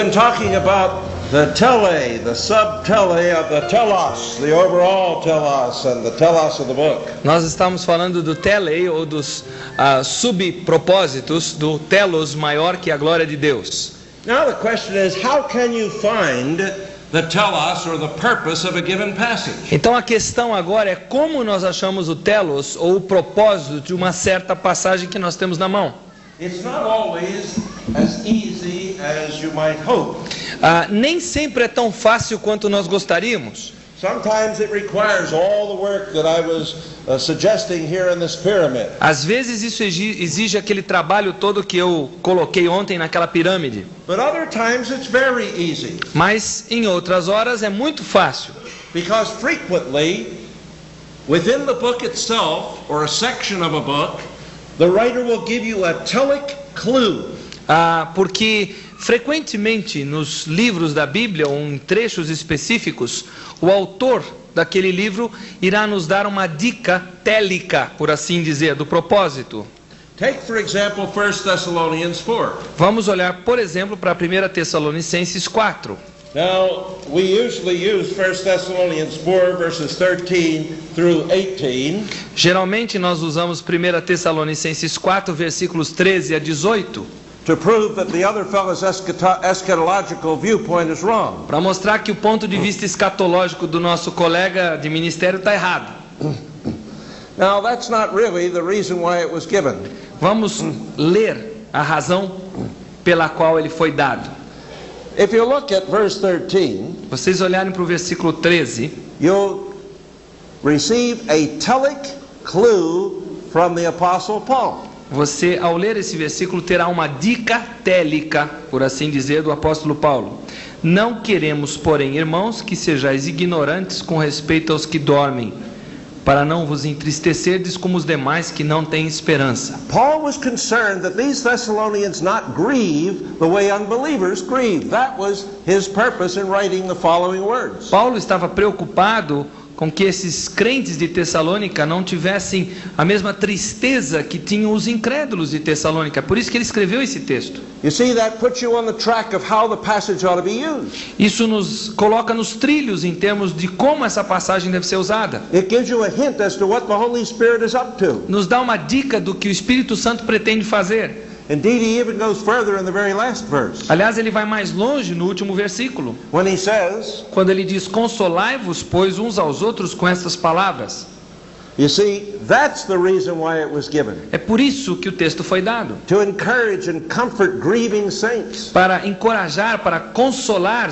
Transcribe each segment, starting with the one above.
been talking about the tele, the sub-tele of the telos, the overall telos and the telos of the book. Nós estamos falando do tele, ou dos subpropósitos do telos maior que a glória de Deus. Now the question is, how can you find the telos or the purpose of a given passage? Então a questão agora é como nós achamos o telos, ou o propósito de uma certa passagem que nós temos na mão. It's not always as easy as you might hope. Nem sempre é tão fácil quanto nós gostaríamos. Sometimes it requires all the work that I was suggesting here in this pyramid. Às vezes isso exige aquele trabalho todo que eu coloquei ontem naquela pirâmide. But other times it's very easy. Mas em outras horas é muito fácil. Because frequently, within the book itself, or a section of a book, the writer will give you a telic clue. Porque frequentemente nos livros da Bíblia, ou em trechos específicos, o autor daquele livro irá nos dar uma dica télica, por assim dizer, do propósito. Take, for example, 1 Thessalonians 4. Vamos olhar, por exemplo, para 1 Tessalonicenses 4. Now, we usually use 1 Thessalonians 4 verses 13 through 18. Geralmente nós usamos 1 Tessalonicenses 4, versículos 13 a 18. To prove that the other fellow's eschatological viewpoint is wrong. Para mostrar que o ponto de vista escatológico do nosso colega de ministério está errado. Now, that's not really the reason why it was given. Vamos ler a razão pela qual ele foi dado. If you look at verse 13, vocês olharem para o versículo 13, you'll receive a telic clue from the Apostle Paul. Você, ao ler esse versículo, terá uma dica télica, por assim dizer, do apóstolo Paulo. Não queremos, porém, irmãos, que sejais ignorantes com respeito aos que dormem, para não vos entristecerdes como os demais que não têm esperança. Paul was concerned that these Thessalonians not grieve the way unbelievers grieve. That was his purpose in writing the following words. Paulo estava preocupado com que esses crentes de Tessalônica não tivessem a mesma tristeza que tinham os incrédulos de Tessalônica. Por isso que ele escreveu esse texto. You see, that puts you on the track of how the passage ought to be used. Isso nos coloca nos trilhos em termos de como essa passagem deve ser usada. It gives you a hint as to what the Holy Spirit is up to. Nos dá uma dica do que o Espírito Santo pretende fazer. Indeed, he even goes further in the very last verse. Aliás, ele vai mais longe no último versículo. When he says, quando ele diz: consolai-vos, pois, uns aos outros com estas palavras. You see, that's the reason why it was given. É por isso que o texto foi dado. To encourage and comfort grieving saints. Para encorajar, para consolar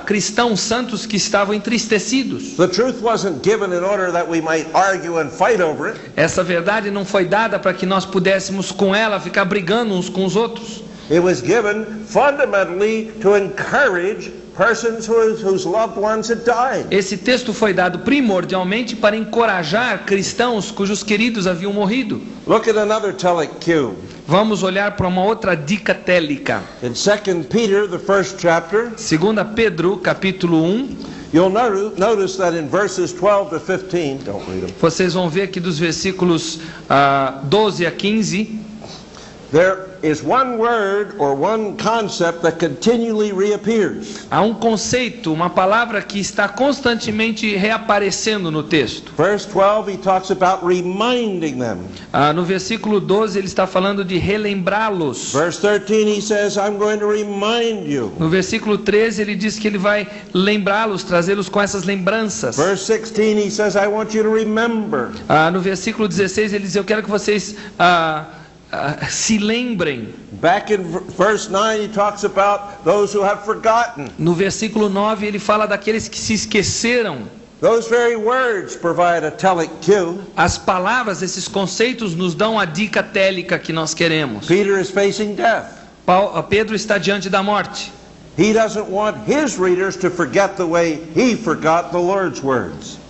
cristãos santos que estavam entristecidos. The truth wasn't given in order that we might argue and fight over it. Essa verdade não foi dada para que nós pudéssemos com ela ficar brigando uns com os outros. It was given fundamentally to encourage persons whose loved ones had died. Esse texto foi dado primordialmente para encorajar cristãos cujos queridos haviam morrido. Look at another telic cue. Vamos olhar para uma outra dica télica. In 2 Peter, the first chapter, 2 Pedro, capítulo 1, you'll notice that in verses 12 to 15, don't read them. Vocês vão ver que dos versículos 12 a 15, there is one word or one concept that continually reappears. Há um conceito, uma palavra que está constantemente reaparecendo no texto. Verse 12 he talks about reminding them. No versículo 12 ele está falando de relembrá-los. Verse 13 he says I'm going to remind you. No versículo 13 ele diz que ele vai lembrá-los, trazê-los com essas lembranças. Verse 16 he says I want you to remember. No versículo 16 ele diz: eu quero que vocês se lembrem. Back in verse 9 he talks about those who have forgotten. No versículo 9 ele fala daqueles que se esqueceram. Those very words provide a telic cue. As palavras, esses conceitos nos dão a dica télica que nós queremos. Peter is facing death. Pedro está diante da morte. He doesn't want his readers to forget the way he forgot the Lord's words.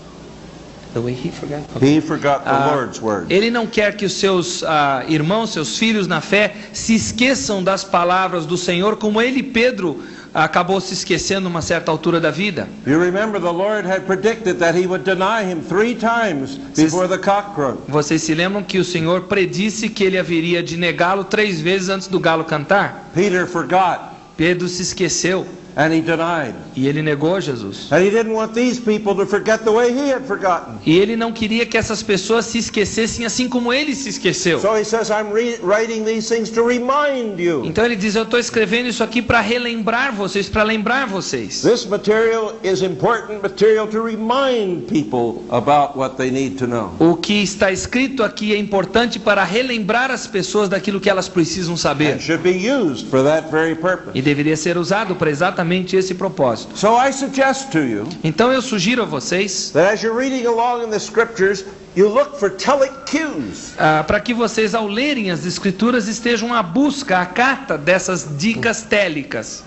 The way he forgot. He forgot the Lord's words. Ele não quer que os seus irmãos, seus filhos na fé, se esqueçam das palavras do Senhor, como ele, Pedro, acabou se esquecendo numa certa altura da vida. You remember the Lord had predicted that he would deny him 3 times before the cock crowed. Vocês se lembram que o Senhor predisse que ele haveria de negá-lo 3 vezes antes do galo cantar? Peter forgot. Pedro se esqueceu and he denied. e ele negou Jesus. And he didn't want these people to forget the way he had forgotten. E ele não queria que essas pessoas se esquecessem assim como ele se esqueceu. So he says, I'm writing these things to remind you. Então ele diz, eu estou escrevendo isso aqui para relembrar vocês, para lembrar vocês. This material is important material to remind people about what they need to know. O que está escrito aqui é importante para relembrar as pessoas daquilo que elas precisam saber. And should be used for that very purpose. E deveria ser usado para exatamente esse propósito. So I suggest to you Então eu sugiro a vocês, that as you're reading along in the scriptures, you look for telic cues. para que vocês ao lerem as escrituras estejam à busca, à cata dessas dicas télicas.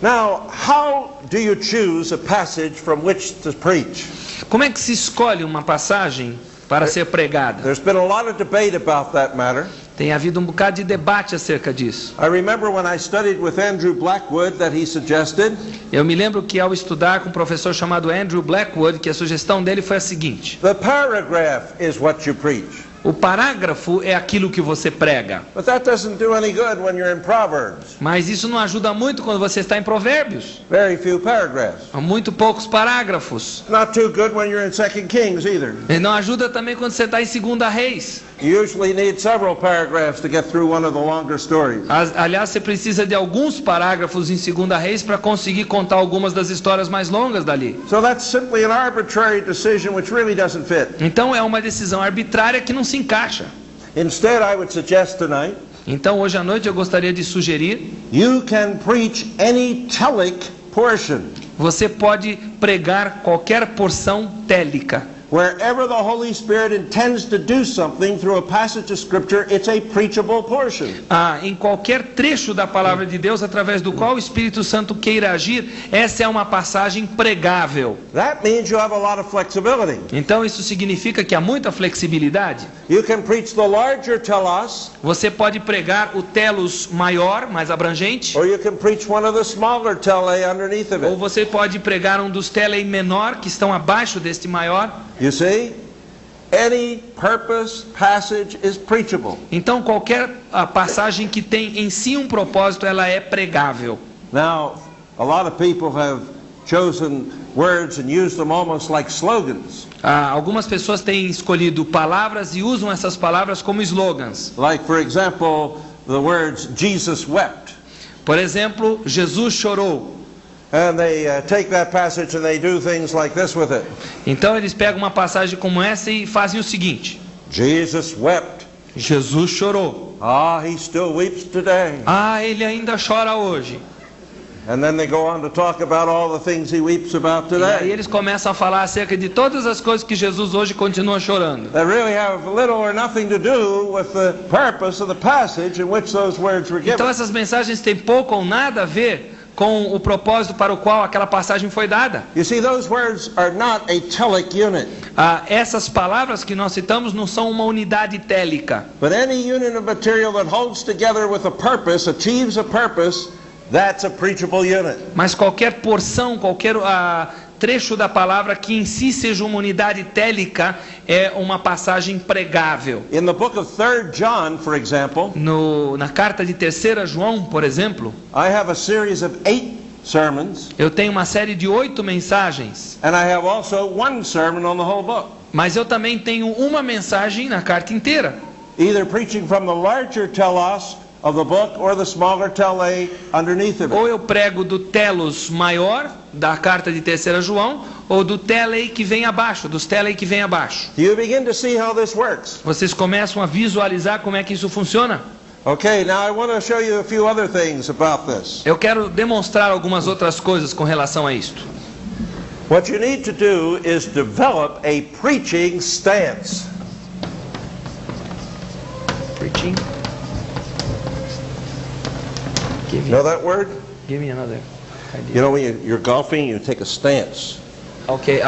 Now, how do you choose a passage from which to preach? Como é que se escolhe uma passagem para ser pregada? There's been a lot of debate about that matter. Tem havido um bocado de debate acerca disso. I remember when I studied with Andrew Blackwood that he suggested Eu me lembro que ao estudar com um professor chamado Andrew Blackwood, que a sugestão dele foi a seguinte: the paragraph is what you preach. o parágrafo é aquilo que você prega. But that doesn't do any good when you're in Proverbs. Mas isso não ajuda muito quando você está em Provérbios. Very few paragraphs. Há muito poucos parágrafos. Not too good when you're in 2 Kings either. E não ajuda também quando você está em 2 Reis. You usually need several paragraphs to get through one of the longer stories. Aliás, você precisa de alguns parágrafos em 2 Reis para conseguir contar algumas das histórias mais longas dali. So that's simply an arbitrary decision which really doesn't fit. Então é uma decisão arbitrária que não se encaixa. Instead, I would suggest tonight Então hoje à noite eu gostaria de sugerir: you can preach any telic portion. você pode pregar qualquer porção télica. Wherever the Holy Spirit intends to do something through a passage of Scripture, it's a preachable portion. Em qualquer trecho da palavra de Deus através do qual o Espírito Santo queira agir, essa é uma passagem pregável. That means you have a lot of flexibility. Então isso significa que há muita flexibilidade. You can preach the larger telos, Você pode pregar o telos maior, mais abrangente, or you can preach one of the smaller tele underneath of ou it. você pode pregar um dos telei menor, que estão abaixo deste maior. You see? Any purpose passage is preachable. Então qualquer passagem que tem em si um propósito, ela é pregável. Now, a lot of people have chosen words and used them almost like slogans. Algumas pessoas têm escolhido palavras e usam essas palavras como slogans. Like, for example, the words Jesus wept. Por exemplo, Jesus chorou. And they take that passage and they do things like this with it. Então eles pegam uma passagem como essa e fazem o seguinte: Jesus wept. Jesus chorou. He still weeps today. Ele ainda chora hoje. And then they go on to talk about all the things he weeps about E aí today. eles começam a falar acerca de todas as coisas que Jesus hoje continua chorando. That really have little or nothing to do with the purpose of the passage in which those words were given. Então essas mensagens têm pouco ou nada a ver com o propósito para o qual aquela passagem foi dada. You see, those words are not a telic unit. Essas palavras que nós citamos não são uma unidade télica. But any unit of material that holds together with a purpose, achieves a purpose, that's a preachable unit. Mas qualquer porção, qualquer trecho da palavra que em si seja uma unidade télica é uma passagem pregável. In the book of 3 John, for example, Na carta de 3 João, por exemplo, I have a series of 8 sermons, eu tenho uma série de 8 mensagens, and I have also one sermon on the whole book. mas eu também tenho uma mensagem na carta inteira. Either preaching from the larger telos of the book or the smaller tele underneath of Ou it. eu prego do telos maior da carta de 3 João, ou do telei que vem abaixo, dos telei que vem abaixo. Do you begin to see how this works? Vocês começam a visualizar como é que isso funciona? Okay, now I want to show you a few other things about this. Eu quero demonstrar algumas outras coisas com relação a isto. What you need to do is develop a preaching stance. Preaching. Know that word? Give me another idea. You know, when you're golfing, you take a stance. Ok,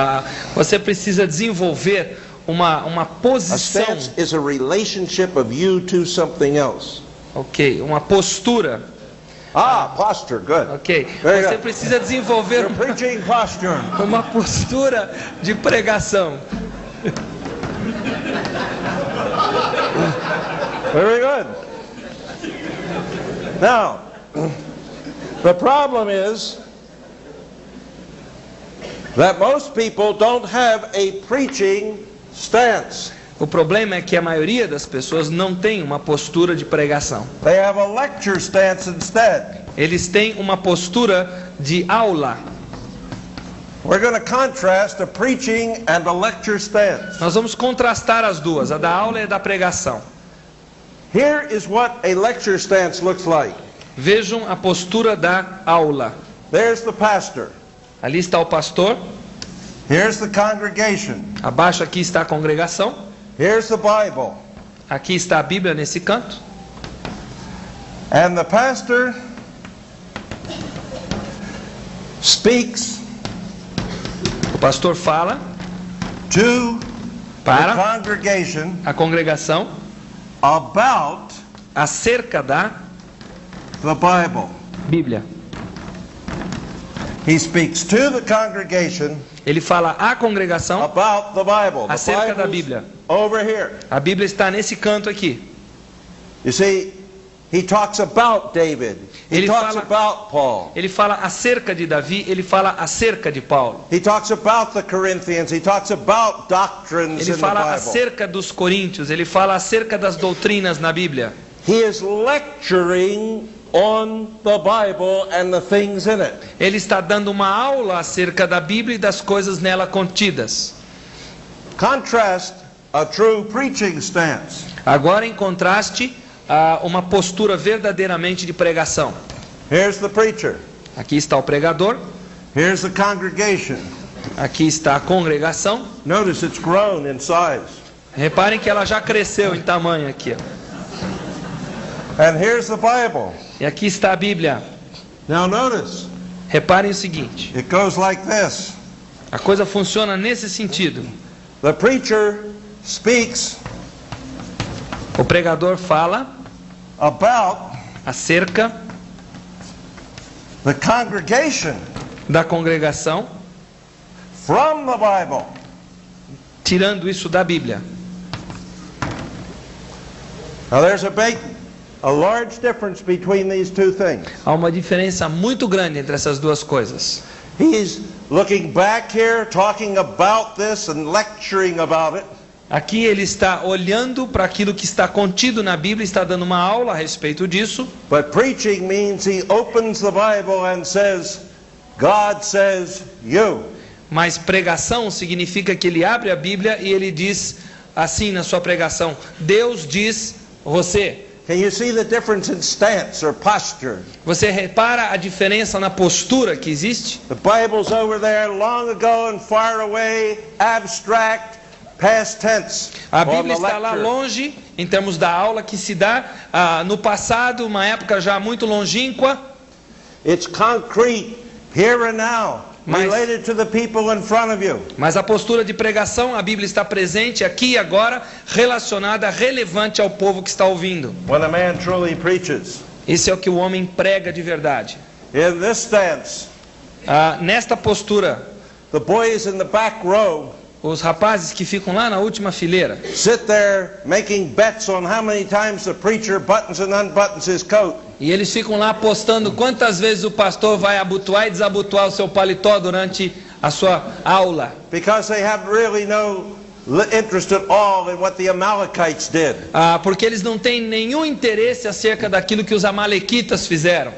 você precisa desenvolver uma A posição. stance is a relationship of you to something else. Ok, uma postura. Posture, good. Ok, Very você good. precisa desenvolver You're preaching posture. uma postura de pregação. Very good. Now, The problem is that most people don't have a preaching stance. O problema é que a maioria das pessoas não tem uma postura de pregação. They have a lecture stance instead. Eles têm uma postura de aula. We're going to contrast a preaching and a lecture stance. Nós vamos contrastar as duas, a da aula e a da pregação. Here is what a lecture stance looks like. Vejam a postura da aula. There's the pastor. Ali está o pastor. Here's the congregation. Abaixo aqui está a congregação. Here's the Bible. Aqui está a Bíblia nesse canto. And the pastor speaks O pastor fala to para the congregation a congregação about acerca da the Bible. Bíblia. He speaks to the congregation Ele fala à congregação about the Bible. The acerca da Bible's Bíblia. over here. A Bíblia está nesse canto aqui. You see, he talks about David. He Ele talks fala- about Paul. Ele fala acerca de Davi, ele fala acerca de Paulo. He talks about the Corinthians. He talks about doctrines Ele in the fala Bible. acerca dos coríntios, ele fala acerca das doutrinas na Bíblia. He is lecturing on the Bible and the things in it. Ele está dando uma aula acerca da Bíblia e das coisas nela contidas. Contrast a true preaching stance. Agora, em contraste, a uma postura verdadeiramente de pregação. Here's the preacher. Aqui está o pregador, Here's the congregation. aqui está a congregação. Notice it's grown in size. Reparem que ela já cresceu em tamanho aqui, ó. And here's the Bible. E aqui está a Bíblia. Now notice, Reparem o seguinte, it goes like this. a coisa funciona nesse sentido. The preacher speaks O pregador fala about acerca the congregation da congregação, from the Bible. tirando isso da Bíblia. Now there's a large difference between these two things. Há uma diferença muito grande entre essas duas coisas. He's looking back here, talking about this and lecturing about it. Aqui ele está olhando para aquilo que está contido na Bíblia, está dando uma aula a respeito disso. But preaching means he opens the Bible and says, God says you. Mas pregação significa que ele abre a Bíblia e ele diz assim na sua pregação: Deus diz você. Can you see the difference in stance or posture? Você repara a diferença na postura que existe? The Bible's over there long ago and far away, abstract, past tense. A on Bíblia the está lá lecture. longe, em termos da aula que se dá no passado, uma época já muito longínqua. It's concrete, here and now, Mas- related to the people in front of you. Mas a postura de pregação, a Bíblia está presente aqui e agora, relacionada, relevante ao povo que está ouvindo. When a man truly preaches. Esse é o que o homem prega de verdade. In this stance, Nesta postura, the boys in the back row os rapazes que ficam lá na última fileira, sit there making bets on how many times the preacher buttons and unbuttons his coat. e eles ficam lá apostando quantas vezes o pastor vai abotoar e desabotoar o seu paletó durante a sua aula. Because they have really no interest at all in what the Amalekites did. Porque eles não têm nenhum interesse acerca daquilo que os amalequitas fizeram.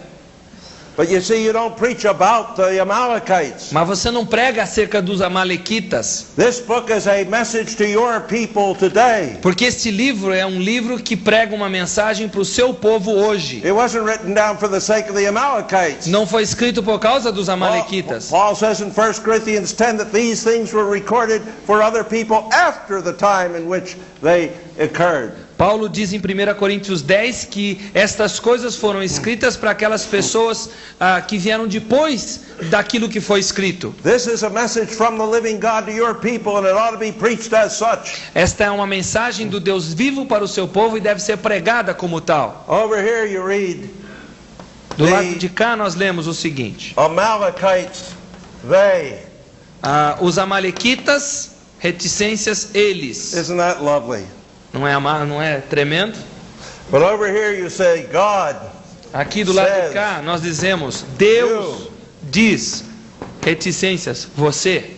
But you see, you don't preach about the Amalekites. Mas você não prega acerca dos amalequitas, This book is a message to your people today. porque este livro é um livro que prega uma mensagem para o seu povo hoje. It wasn't written down for the sake of the Amalekites. Não foi escrito por causa dos amalequitas. Paul says in 1 Corinthians 10 that these things were recorded for other people after the time in which they occurred. Paulo diz em 1 Coríntios 10 que estas coisas foram escritas para aquelas pessoas que vieram depois daquilo que foi escrito. This is a message from the living God to your people, and it ought to be preached as such. Esta é uma mensagem do Deus vivo para o seu povo e deve ser pregada como tal. Over here you read, Do lado de cá nós lemos o seguinte: Amalekites, they. os amalequitas, reticências, eles. Isn't that lovely? Não é tremendo? But over here you say, God Aqui do lado de cá nós dizemos: Deus diz, reticências, você.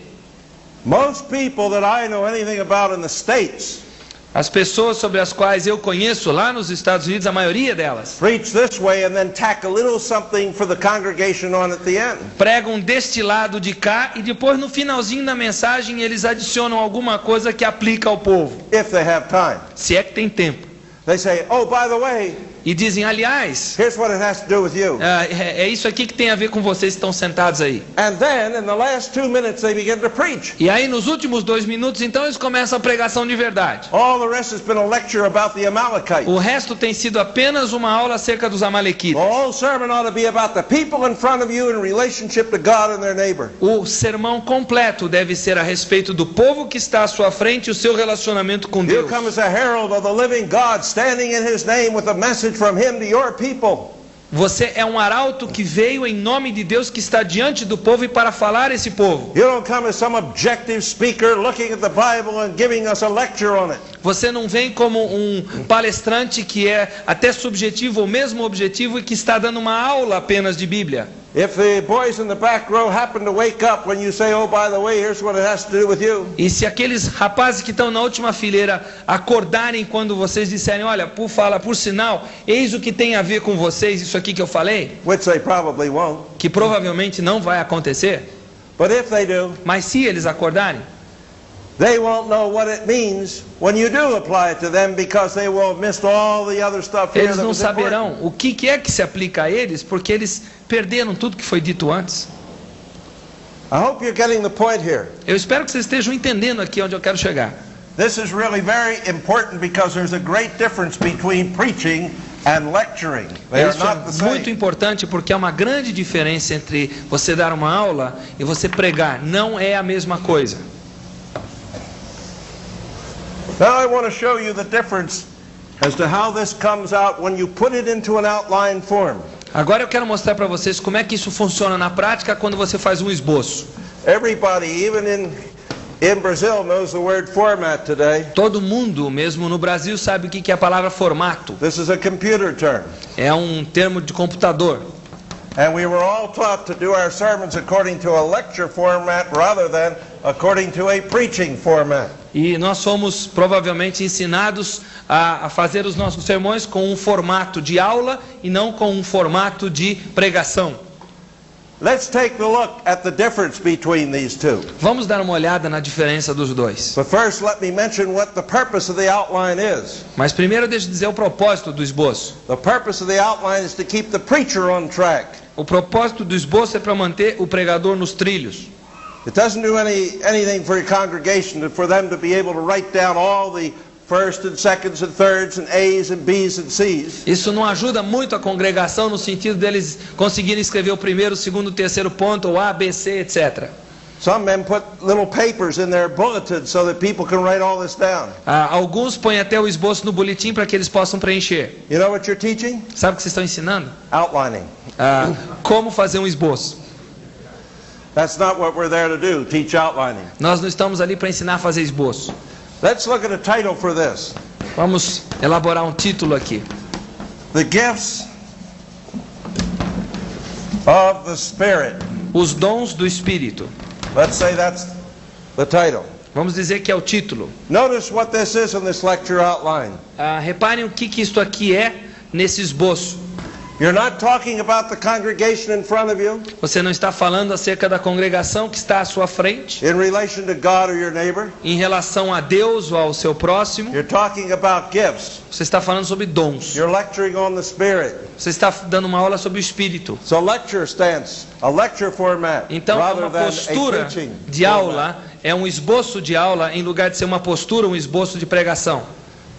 Most people that I know anything about in the States As pessoas sobre as quais eu conheço lá nos Estados Unidos, a maioria delas, preach this way and then tack a little something for the congregation on at the end. pregam deste lado de cá e depois no finalzinho da mensagem eles adicionam alguma coisa que aplica ao povo, If they have time. se é que tem tempo. They say, oh, by the way, E dizem, aliás, here's what it has to do with you. é isso aqui que tem a ver com vocês que estão sentados aí. And then, in the last 2 minutes, they begin to preach. E aí nos últimos 2 minutos então eles começam a pregação de verdade. All the rest has been a lecture about the Amalekites. O resto tem sido apenas uma aula acerca dos The amalequitas. whole sermon ought to be about the people in front of you in relationship to God and their neighbor. O sermão completo deve ser a respeito do povo que está à sua frente e o seu relacionamento com You Deus. come as a herald of the living God, standing in His name with a message from Him to your people. Você é um arauto que veio em nome de Deus, que está diante do povo e para falar esse povo. You don't come as some objective speaker looking at the Bible and giving us a lecture on it. Você não vem como um palestrante que é até subjetivo ou mesmo objetivo e que está dando uma aula apenas de Bíblia. If the boys in the back row happen to wake up when you say, oh, by the way, here's what it has to do with you. E se aqueles rapazes que estão na última fileira acordarem quando vocês disserem, olha, por sinal, eis o que tem a ver com vocês, isso aqui que eu falei, Which they probably won't. que provavelmente não vai acontecer, But if they do, mas se eles acordarem, they won't know what it means when you do apply it to them, because they will have missed all the other stuff here eles that não was important. saberão o que é que se aplica a eles, porque eles perderam tudo que foi dito antes. I hope you're getting the point here. Eu espero que vocês estejam entendendo aqui onde eu quero chegar. This is really very important because there's a great difference between preaching and lecturing. They are Isso not the é muito same. importante porque há uma grande diferença entre você dar uma aula e você pregar. Não é a mesma coisa. Now I want to show you the difference as to how this comes out when you put it into an outline form. Agora eu quero mostrar para vocês como é que isso funciona na prática quando você faz um esboço. Everybody, even in Brazil, knows the word format today. Todo mundo, mesmo no Brasil, sabe o que é a palavra formato. This is a computer term. É um termo de computador. And we were all taught to do our sermons according to a lecture format rather than according to a preaching format. E nós fomos provavelmente ensinados a fazer os nossos sermões com um formato de aula e não com um formato de pregação. Let's take a look at the difference between these two. Vamos dar uma olhada na diferença dos dois. But first, let me mention what the purpose of the outline is. Mas primeiro deixa eu dizer o propósito do esboço. The purpose of the outline is to keep the preacher on track. O propósito do esboço é para manter o pregador nos trilhos. It doesn't do anything for your congregation for them to be able to write down all the first and seconds and thirds and A's and B's and C's. Isso não ajuda muito a congregação no sentido deles conseguirem escrever o primeiro, o segundo, o terceiro ponto, ou A, B, C, etc. Some men put little papers in their bulletin so that people can write all this down. Alguns põem até o esboço no boletim para que eles possam preencher. You know what you're teaching? Sabe o que vocês estão ensinando? Outlining. Como fazer um esboço. That's not what we're there to do, teach outlining. Nós não estamos ali para ensinar a fazer esboço. Let's look at a title for this. Vamos elaborar um título aqui. The gifts of the Spirit. Os dons do Espírito. Let's say that's the title. Vamos dizer que é o título. Notice what this is in this lecture outline. Reparem o que isto aqui é nesse esboço. You're not talking about the congregation in front of you Você não está falando acerca da congregação que está à sua frente, in relation to God or your neighbor. em relação a Deus ou ao seu próximo. You're talking about gifts. Você está falando sobre dons. You're lecturing on the Spirit. Você está dando uma aula sobre o Espírito. So lecture stance, a lecture format, Então é rather uma than a postura preaching de format. aula, é um esboço de aula em lugar de ser uma postura, um esboço de pregação.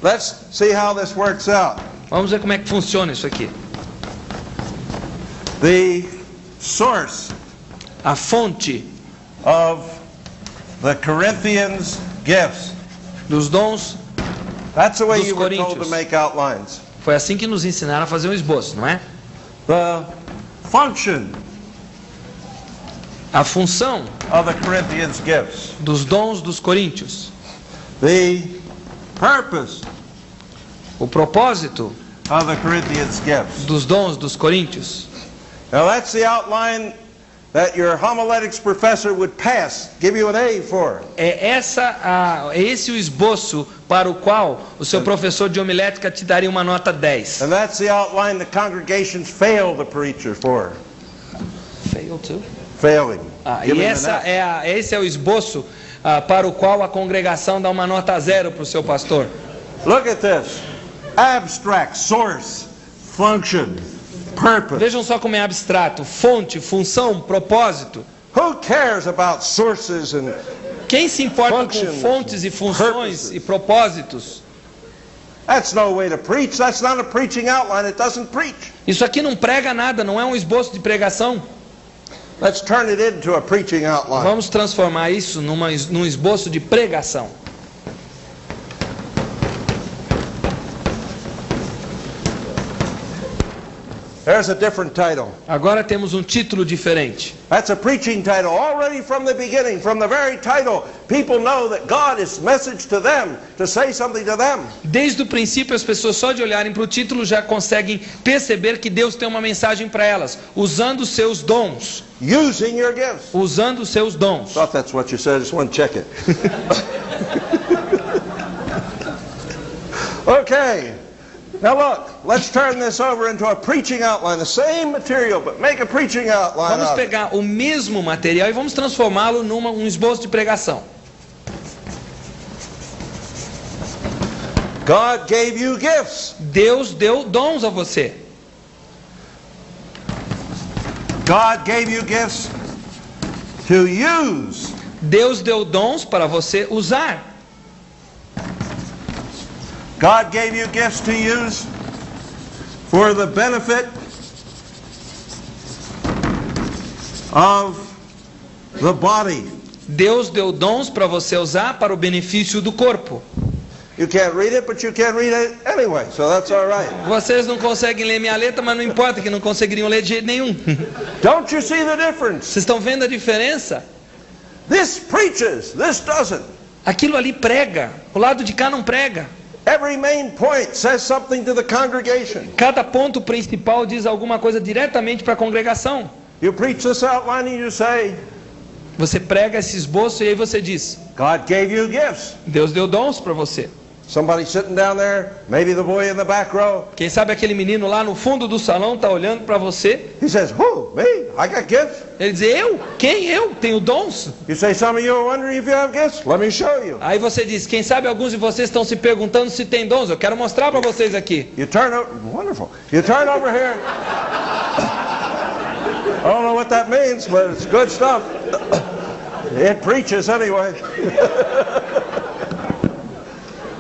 Let's see how this works out. Vamos ver como é que funciona isso aqui. The source A fonte of the Corinthians gifts. dos dons, That's the way Dos you were told to Coríntios. make outlines. foi assim que nos ensinaram a fazer um esboço, não é? The function A função of the Corinthians gifts. dos dons dos coríntios. The purpose O propósito of the Corinthians gifts. dos dons dos coríntios. Now that's the outline that your homiletics professor would pass, give you an A for. É esse o esboço para o qual o seu professor de homilética te daria uma nota 10. And that's the outline the congregations fail the preacher for. Fail too? Failing. E Giving an F. esse é o esboço para o qual a congregação dá uma nota 0 para o seu pastor. Look at this. Abstract, source, function, purpose. Vejam só como é abstrato: fonte, função, propósito. Who cares about sources and Quem se importa com Functions, fontes e funções purposes. e propósitos? that's no way to preach. That's not a preaching outline. It doesn't preach. Isso aqui não prega nada, não é um esboço de pregação. Let's turn it into a preaching outline. Vamos transformar isso num esboço de pregação. There's a different title. Agora temos um título diferente. That's a preaching title. Already from the beginning, from the very title, people know that God is message to them, to say something to them. Desde o princípio, as pessoas só de olharem para o título já conseguem perceber que Deus tem uma mensagem para elas, usando os seus dons. Using your gifts. Usando os seus dons. Thought that's what you said. I just want to check it. Okay. Now look, let's turn this over into a preaching outline. The same material, but make a preaching outline Vamos of it. pegar o mesmo material e vamos transformá-lo num esboço de pregação. God gave you gifts. Deus deu dons a você. God gave you gifts to use. Deus deu dons para você usar. God gave you gifts to use for the benefit of the body. Deus deu dons para você usar para o benefício do corpo. You can't read it, but you can read it anyway, so that's all right. Vocês não conseguem ler minha letra, mas não importa, que não conseguiriam ler de jeito nenhum. Don't you see the difference? Vocês estão vendo a diferença? This preaches, this doesn't. Aquilo ali prega, o lado de cá não prega. Every main point says something to the congregation. Cada ponto principal diz alguma coisa diretamente para a congregação. You preach this outline and you say, Você prega esse esboço e aí você diz: God gave you gifts. Deus deu dons para você. Somebody sitting down there, maybe the boy in the back row, Quem sabe aquele menino lá no fundo do salão está olhando para você. he says, who, me? I got gifts. Ele diz: eu? Quem eu? Tenho dons? You say, some of you are wondering if you have gifts. Let me show you. Aí você diz: quem sabe alguns de vocês estão se perguntando se tem dons. Eu quero mostrar para vocês aqui. You turn over, wonderful. You turn over here. I don't know what that means, but it's good stuff. It preaches anyway.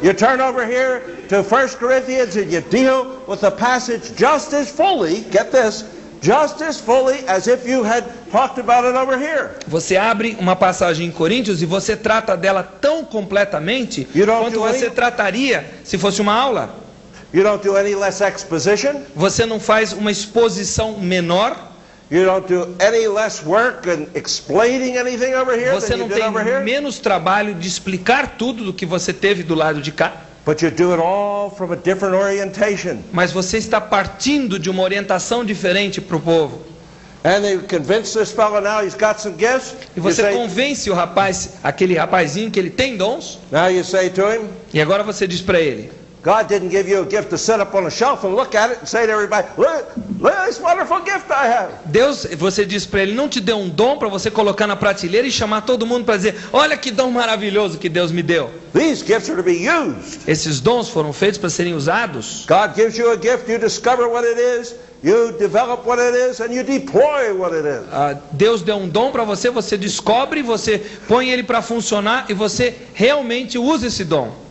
You turn over here to 1 Corinthians and you deal with the passage just as fully, get this, just as fully as if you had talked about it over here. Você abre uma passagem em Coríntios e você trata dela tão completamente You don't quanto do você any- trataria se fosse uma aula. You don't do any less exposition. Você não faz uma exposição menor. You don't do any less work in explaining anything over here Você than you não did tem over here. menos trabalho de explicar tudo do que você teve do lado de cá. But you do it all from a different orientation. Mas você está partindo de uma orientação diferente para o povo. And you convince this fellow now he's got some gifts. E You você say, convence o rapaz, aquele rapazinho, que ele tem dons. now you say to him, E agora você diz para ele: God didn't give you a gift to sit up on a shelf and look at it and say to everybody, look at this wonderful gift I have. Deus, você diz para ele, não te deu um dom para você colocar na prateleira e chamar todo mundo para dizer: olha que dom maravilhoso que Deus me deu. These gifts are to be used. Esses dons foram feitos para serem usados. God gives you a gift, you discover what it is, you develop what it is, and you deploy what it is. Deus deu um dom para você, você descobre, você põe ele para funcionar e você realmente usa esse dom.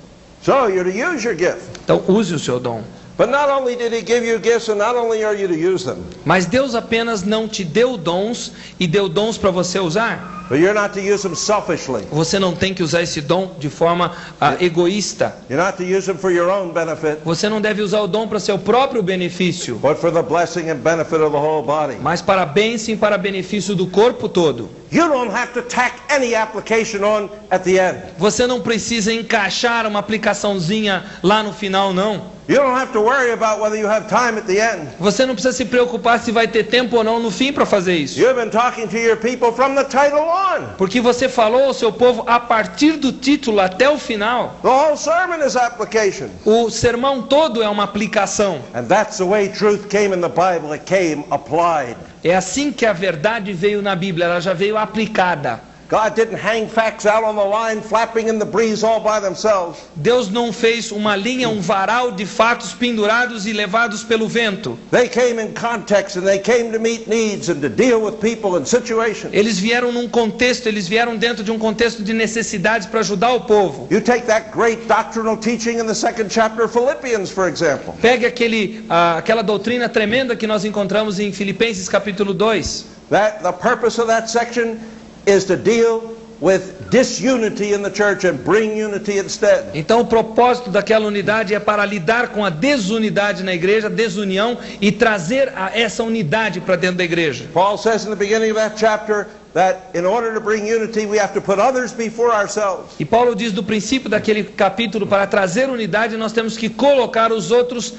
So you're to use your gift. Então use o seu dom. But not only did he give you gifts, and not only are you to use them, Mas Deus apenas não te deu dons e deu dons para você usar. but you're not to use them selfishly. Você não tem que usar esse dom de forma egoísta. You're not to use them for your own benefit, Você não deve usar o dom para seu próprio benefício, but for the blessing and benefit of the whole body. mas para a bênção e para benefício do corpo todo. You don't have to tack any application on at the end. Você não precisa encaixar uma aplicaçãozinha lá no final, não. You don't have to worry about whether you have time at the end. Você não precisa se preocupar se vai ter tempo ou não no fim para fazer isso. You've been talking to your people from the title on. Porque você falou ao seu povo a partir do título até o final. The whole sermon is application. O sermão todo é uma aplicação. And that's the way truth came in the Bible. It came applied. É assim que a verdade veio na Bíblia, ela já veio aplicada. God didn't hang facts out on the line, flapping in the breeze all by themselves. Deus não fez uma linha, um varal de fatos pendurados e levados pelo vento. They came in context and they came to meet needs and to deal with people and situations. Eles vieram num contexto, eles vieram dentro de um contexto de necessidades para ajudar o povo. You take that great doctrinal teaching in the second chapter of Philippians, for example. Pegue aquela doutrina tremenda que nós encontramos em Filipenses capítulo 2. The purpose of that section is to deal with disunity in the church and bring unity instead. Então o propósito daquela unidade é para lidar com a desunidade na igreja, desunião, e trazer essa unidade para dentro da igreja. Paul says in the beginning of that chapter that in order to bring unity we have to put others before ourselves. E Paulo diz do princípio daquele capítulo, para trazer unidade nós temos que colocar os outros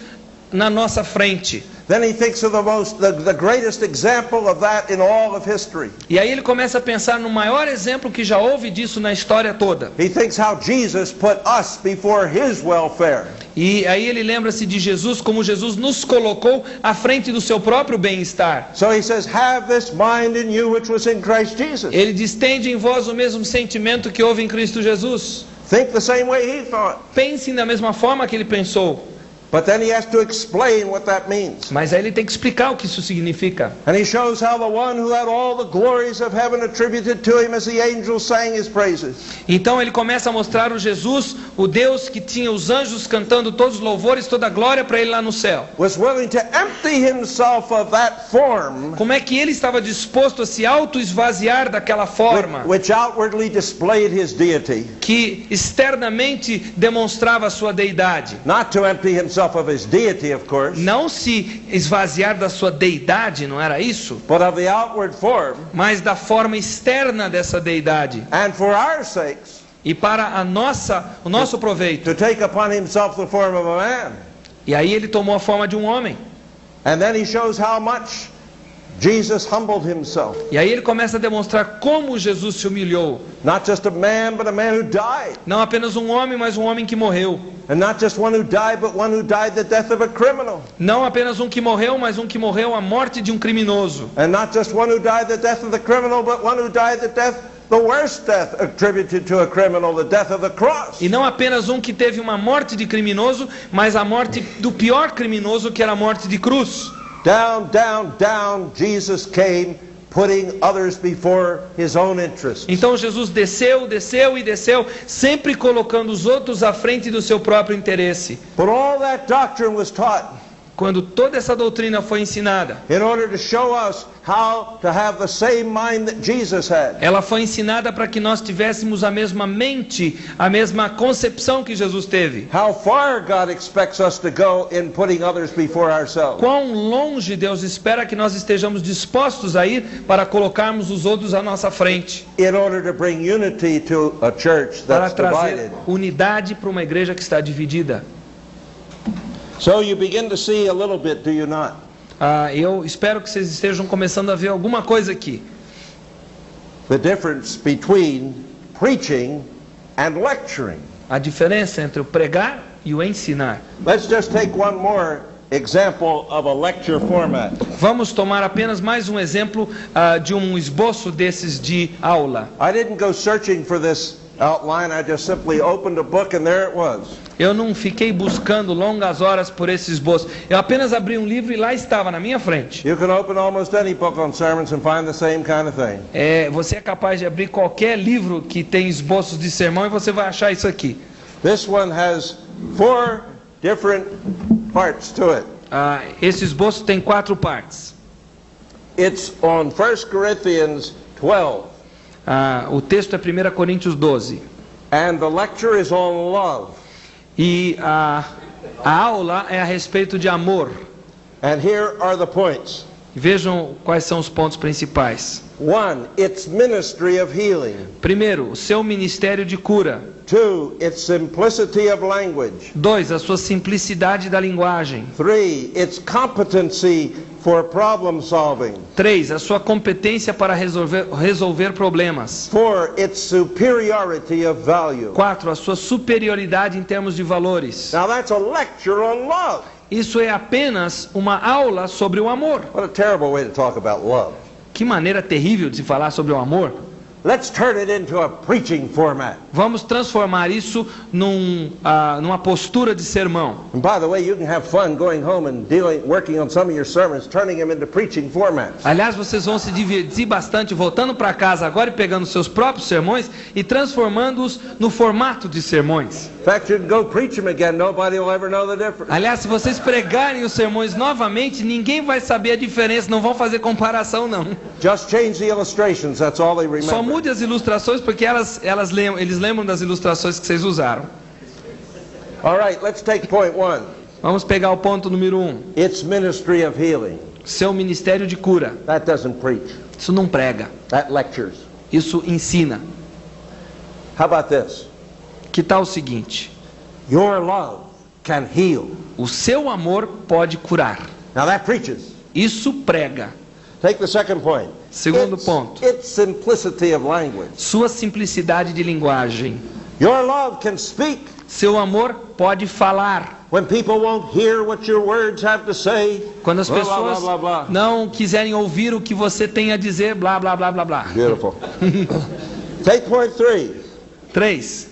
na nossa frente. Then he thinks of the greatest example of that in all of history. E aí ele começa a pensar no maior exemplo que já houve disso na história toda. He thinks how Jesus put us before his welfare. E aí ele lembra-se de Jesus, como Jesus nos colocou à frente do seu próprio bem-estar. So he says, have this mind in you which was in Christ Jesus. Ele diz, tende em vós o mesmo sentimento que houve em Cristo Jesus. Think the same way he thought. Pensem da mesma forma que ele pensou. But then he has to explain what that means. Mas aí ele tem que explicar o que isso significa. And he shows how the one who had all the glories of heaven attributed to him as the angels sang his praises. Então ele começa a mostrar o Jesus, o Deus que tinha os anjos cantando todos os louvores, toda a glória para ele lá no céu. Was willing to empty himself of that form. Como é que ele estava disposto a se auto-esvaziar daquela forma? Which outwardly displayed his deity. Que externamente demonstrava a sua deidade. Not to empty himself of his deity, of course. Não se esvaziar da sua deidade, não era isso? But of the outward form. Mas da forma externa dessa deidade. And for our sakes. E para o nosso proveito. To take upon himself the form of a man. E aí ele tomou a forma de um homem. And then he shows how much Jesus humbled himself. E aí ele começa a demonstrar como Jesus se humilhou. Not just a man, but a man who died. Não apenas um homem, mas um homem que morreu. And not just one who died, but one who died the death of a criminal. Não apenas um que morreu, mas um que morreu a morte de um criminoso. And not just one who died the death of the criminal, but one who died the worst death attributed to a criminal, the death of the cross. E não apenas um que teve uma morte de criminoso, mas a morte do pior criminoso, que era a morte de cruz. Down, down, down, Jesus came, putting others before his own interests. Então Jesus desceu, desceu e desceu, sempre colocando os outros à frente do seu próprio interesse. But all that doctrine was taught. Quando toda essa doutrina foi ensinada, in order to show us how to have the same mind that Jesus had. Ela foi ensinada para que nós tivéssemos a mesma mente, a mesma concepção que Jesus teve. How far God expects us to go in putting others before ourselves. Quão longe Deus espera que nós estejamos dispostos a ir para colocarmos os outros à nossa frente. In order to bring unity to a church that's para trazer divided. Unidade para uma igreja que está dividida. So you begin to see a little bit, do you not? Eu espero que vocês estejam começando a ver alguma coisa aqui. The difference between preaching and lecturing. A diferença entre o pregar e o ensinar. Let's just take one more example of a lecture format. Vamos tomar apenas mais um exemplo de um esboço desses de aula. I didn't go searching for this outline. I just simply opened a book and there it was. Eu não fiquei buscando longas horas por esse esboço. Eu apenas abri um livro e lá estava na minha frente. You can open almost any book on sermons and find the same kind of thing. Você é capaz de abrir qualquer livro que tem esboços de sermão e você vai achar isso aqui. This one has 4 different parts to it. Esse esboço tem 4 partes. It's on 1 Corinthians 12. O texto é 1 Coríntios 12. And the lecture is on love. E a aula é a respeito de amor. And here are the points. Vejam quais são os pontos principais. 1, its ministry of healing. Primeiro, o seu ministério de cura. 2, its simplicity of language. 2, a sua simplicidade da linguagem. 3, its competency for problem solving. 3, a sua competência para resolver problemas. 4, its superiority of value. 4, a sua superioridade em termos de valores. Now that's a lecture on love. Isso é apenas uma aula sobre o amor. What a terrible way to talk about love. Que maneira terrível de se falar sobre o amor. Let's turn it into a preaching format. Vamos transformar isso numa postura de sermão. And by the way, you can have fun going home and working on some of your sermons, turning them into preaching formats. Aliás, vocês vão se divertir bastante voltando para casa agora e pegando seus próprios sermões e transformando-os no formato de sermões. In fact, you can go preach them again, nobody will ever know the difference. Aliás, se vocês pregarem os sermões novamente, ninguém vai saber a diferença, não vão fazer comparação não. Just change the illustrations, that's all they remember. Só mude as ilustrações porque eles lembram das ilustrações que vocês usaram. All right, let's take point 1. Vamos pegar o ponto número 1. Its ministry of healing. Seu ministério de cura. That doesn't preach. Isso não prega. That lectures. Isso ensina. How about this? Que tal o seguinte? Your love can heal. O seu amor pode curar. Now that preaches. Isso prega. Take the second point. Segundo ponto. Its simplicity of language. Sua simplicidade de linguagem. Your love can speak. Seu amor pode falar. When people won't hear what your words have to say. Quando as pessoas blah, blah, blah. não quiserem ouvir o que você tem a dizer, blá blá blá blá blá. Beautiful. Take point 3. 3.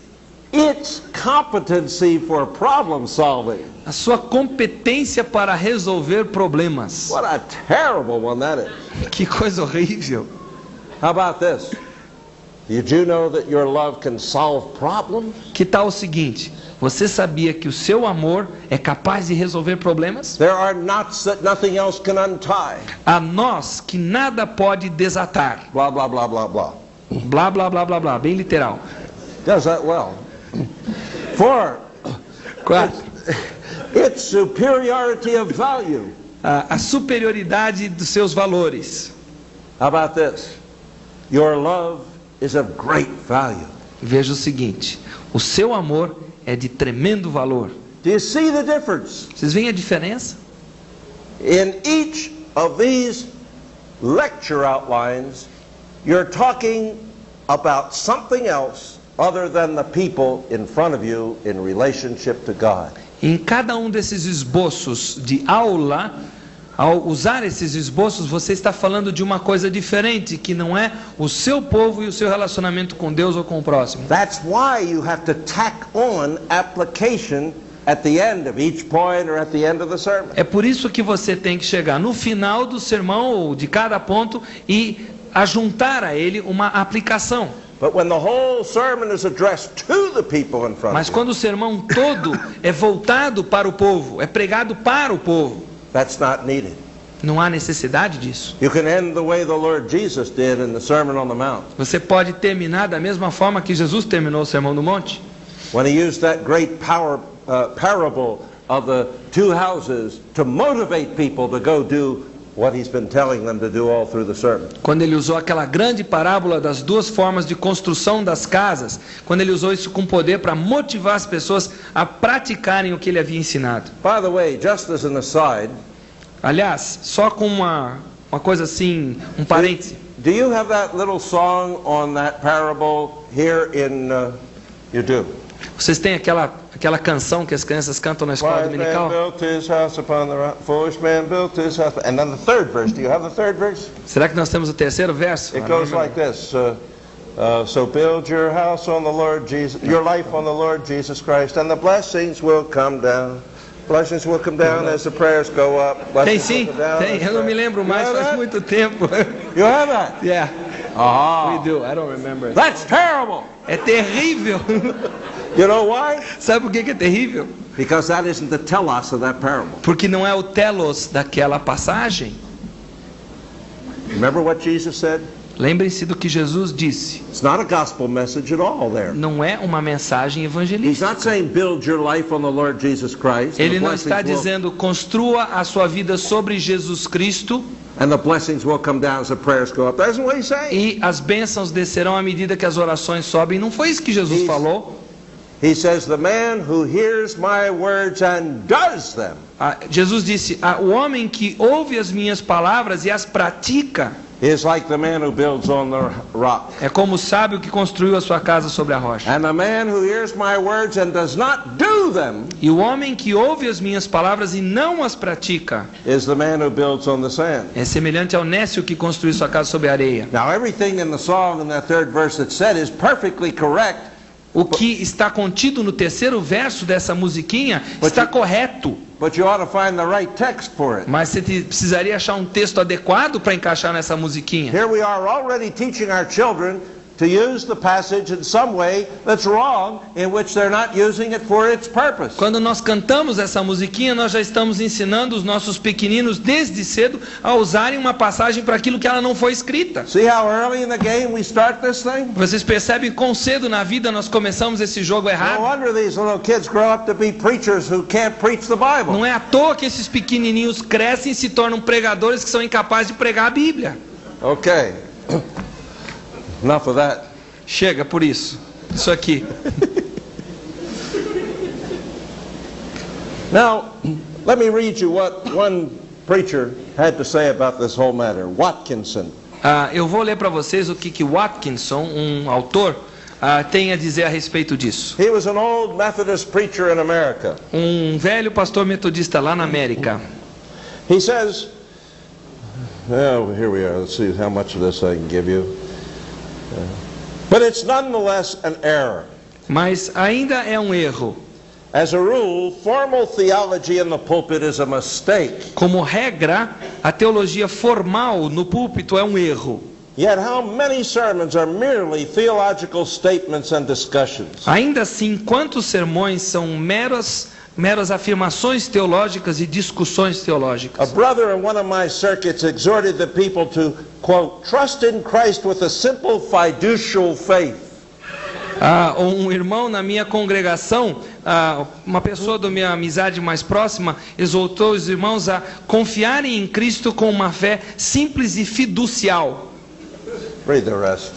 Its competency for problem solving. A sua competência para resolver problemas. What a terrible one that is. Que coisa horrível. How about this? Did you know that your love can solve problems? Que tal o seguinte? Você sabia que o seu amor é capaz de resolver problemas? There are knots that nothing else can untie. Há nós que nada pode desatar. Blah, blah, blah, blah, blah. Blá blá blá blá blá, bem literal. Does that well. 4. 4. Its superiority of value. A superioridade dos seus valores. How about this? Your love is of great value. Veja o seguinte, o seu amor é de tremendo valor. Do you see the difference? Vocês veem a diferença? In each of these lecture outlines, you're talking about something else other than the people in front of you in relationship to God. Em cada um desses esboços de aula, ao usar esses esboços, você está falando de uma coisa diferente, que não é o seu povo e o seu relacionamento com Deus ou com o próximo. That's why you have to tack on application at the end of each point or at the end of the sermon. É por isso que você tem que chegar no final do sermão ou de cada ponto e ajuntar a ele uma aplicação. But when the whole sermon is addressed to the people in front Mas of you, quando o sermão todo é voltado para o povo, é pregado para o povo, that's not needed. não há necessidade disso. You can end the way the Lord Jesus did in the Sermon on the Mount. Você pode terminar da mesma forma que Jesus terminou o Sermão do Monte. When he used that great parable of the two houses to motivate people to go do what he's been telling them to do all through the sermon. Quando ele usou aquela grande parábola das duas formas de construção das casas, quando ele usou isso com poder para motivar as pessoas a praticarem o que ele havia ensinado. By the way, just as an aside, aliás, só com uma coisa assim, um parêntese. do you have that little song on that parable here in you do? Vocês têm aquela canção que as crianças cantam na escola Wise man dominical? built his house upon the rock. Foolish man built his house. And then the third verse. Do you have the third verse? Será que nós temos o terceiro verso? It goes like this. So build your house on the Lord Jesus, your life on the Lord Jesus Christ, and the blessings will come down. Blessings will come down as the prayers go up. Tem Blessings sim, will come down tem. Eu não me lembro mais, You have faz that? muito tempo. You have that? Yeah, Ah. we do. I don't remember. That's terrible. É terrível. You know why? Sabe por que é terrível? Because that isn't the telos of that parable. Porque não é o telos daquela passagem. Remember what Jesus said? Lembrem-se do que Jesus disse. It's not a gospel message at all there. Não é uma mensagem He's evangelística. not saying build your life on the Lord Jesus Christ. and Ele the não blessings está will- dizendo construa a sua vida sobre Jesus Cristo And the blessings will come down as the prayers go up. That's what he's saying. E as bênçãos descerão à medida que as orações sobem. Não foi isso que Jesus falou? He says, the man who hears my words and does them. Jesus disse, o homem que ouve as minhas palavras e as pratica is like the man who builds on the rock. é como o sábio que construiu a sua casa sobre a rocha. And the man who hears my words and does not do them E o homem que ouve as minhas palavras e não as pratica is the man who builds on the sand. é semelhante ao nécio que construiu sua casa sobre a areia. Now everything in the song in that third verse that said is perfectly correct. O que está contido no terceiro verso dessa musiquinha está correto. But you ought to find the right text for it. Mas você precisaria achar um texto adequado para encaixar nessa musiquinha. Here we are already teaching our children to use the passage in some way that's wrong, in which they're not using it for its purpose. Quando nós cantamos essa musiquinha, nós já estamos ensinando os nossos pequeninos desde cedo a usarem uma passagem para aquilo que ela não foi escrita. See how early in the game we start this thing? Vocês percebem quão cedo na vida nós começamos esse jogo No errado? wonder these little kids grow up to be preachers who can't preach the Bible. Não é à toa que esses pequenininhos crescem e se tornam pregadores que são incapazes de pregar a Bíblia. Okay. Enough of that. Chega por isso. Isso aqui. Now, let me read you what one preacher had to say about this whole matter. Watkinson. Eu vou ler para vocês o que Watkinson, um autor, tem a dizer a respeito disso. He was an old Methodist preacher in America. Um velho pastor metodista lá na América. He says, oh, here we are. Let's see how much of this I can give you. But it's nonetheless an error. Mas ainda é um erro. As a rule, formal theology in the pulpit is a mistake. Como regra, a teologia formal no púlpito é um erro. Yet how many sermons are merely theological statements and discussions? Ainda assim, quantos sermões são meras afirmações teológicas e discussões A teológicas? brother in one of my circuits exhorted the people to, quote, trust in Christ with a simple fiducial faith. Um irmão na minha congregação, uma pessoa da minha amizade mais próxima, exortou os irmãos a confiarem em Cristo com uma fé simples e fiducial. Read the rest.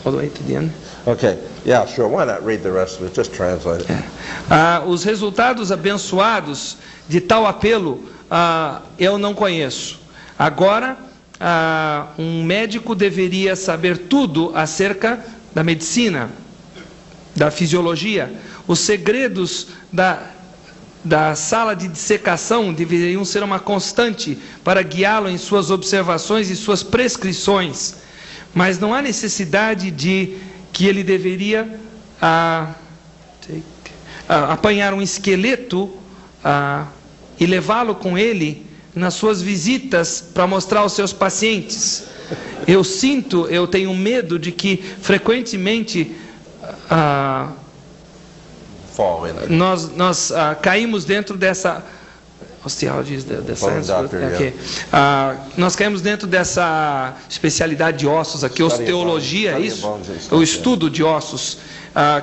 All the way to the end. Okay, yeah, sure. Why not read the rest of it? Just translate it. Os resultados abençoados de tal apelo eu não conheço. Agora, um médico deveria saber tudo acerca da medicina, da fisiologia. Os segredos da sala de dissecação deveriam ser uma constante para guiá-lo em suas observações e suas prescrições. Mas não há necessidade de que ele deveria apanhar um esqueleto e levá-lo com ele nas suas visitas para mostrar aos seus pacientes. Eu tenho medo de que frequentemente nós caímos dentro dessa nós caímos dentro dessa especialidade de ossos aqui, osteologia, isso? O estudo de ossos.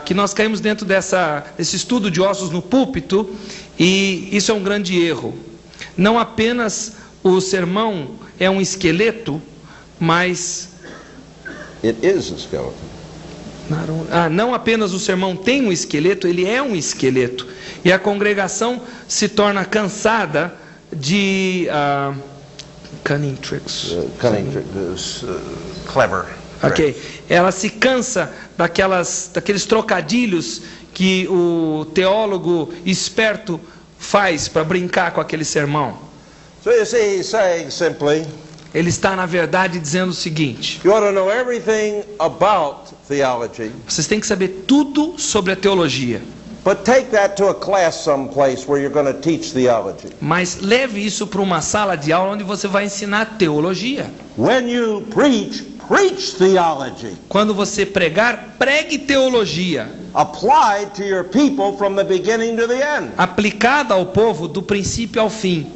Que nós caímos dentro desse estudo de ossos no púlpito, e isso é um grande erro. Não apenas o sermão é um esqueleto, mas It is a skeleton. não apenas o sermão tem um esqueleto, ele é um esqueleto. E a congregação se torna cansada de cunning tricks. Clever. Ok. Ela se cansa daqueles trocadilhos que o teólogo esperto faz para brincar com aquele sermão. So you see, he's saying simply, Ele está, na verdade, dizendo o seguinte: you ought to know everything about theology, vocês têm que saber tudo sobre a teologia, but take that to a class someplace where you're going to teach theology. mas leve isso para uma sala de aula onde você vai ensinar teologia. When you preach, preach theology. Quando você pregar, pregue teologia, Applied to your people from the beginning to the end. aplicada ao povo do princípio ao fim.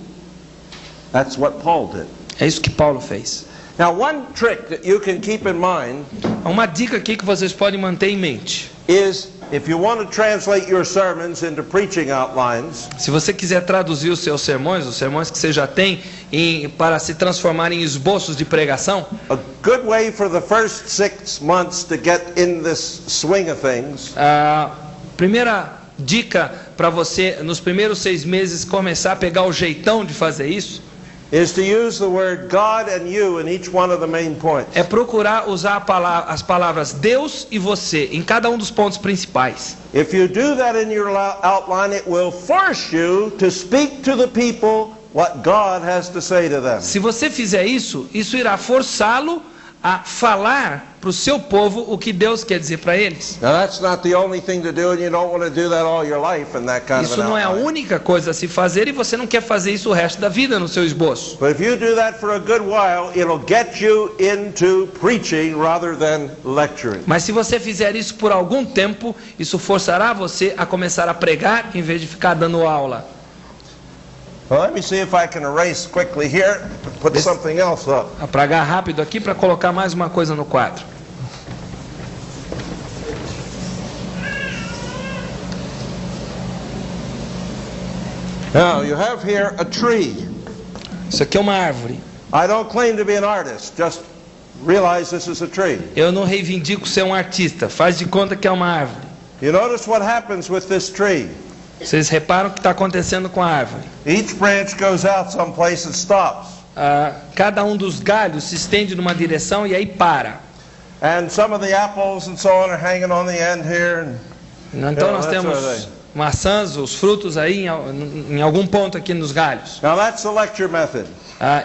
That's what Paul did. É isso que Paulo fez. Now, one trick that you can keep in mind Uma dica aqui que vocês podem manter em mente is if you want to translate your sermons into preaching outlines, Se você quiser traduzir os sermões que você já tem, para se transformar em esboços de pregação, a good way for the first 6 months to get in this swing of things a primeira dica para você, nos primeiros 6 meses, começar a pegar o jeitão de fazer isso, is to use the word God and you in each one of the main points. é procurar usar as palavras Deus e você em cada um dos pontos principais. If you do that in your outline, it will force you to speak to the people what God has to say to them. Se você fizer isso, isso irá forçá-lo a falar para o seu povo o que Deus quer dizer para eles. Now that's not the only thing to do, and you don't want to do that all your life in that kind of Isso an não é a outline. única coisa a se fazer e você não quer fazer isso o resto da vida no seu esboço. But if you do that for a good while, it'll get you into preaching rather than lecturing. Mas se você fizer isso por algum tempo, isso forçará você a começar a pregar em vez de ficar dando aula. Well, let me see if I can erase quickly here, put something else up. Apagar rápido aqui para colocar mais uma coisa no quadro. Now, you have here a tree. Isso aqui é uma árvore. I don't claim to be an artist, just realize this is a tree. Eu não reivindico ser um artista, faz de conta que é uma árvore. You notice what happens with this tree. Vocês reparam o que está acontecendo com a árvore? Each branch goes out someplace and stops. Cada um dos galhos se estende numa direção e aí para. And some of the apples and so on are hanging on the end here. Então nós temos maçãs, os frutos aí em algum ponto aqui nos galhos. Now that's the lecture method.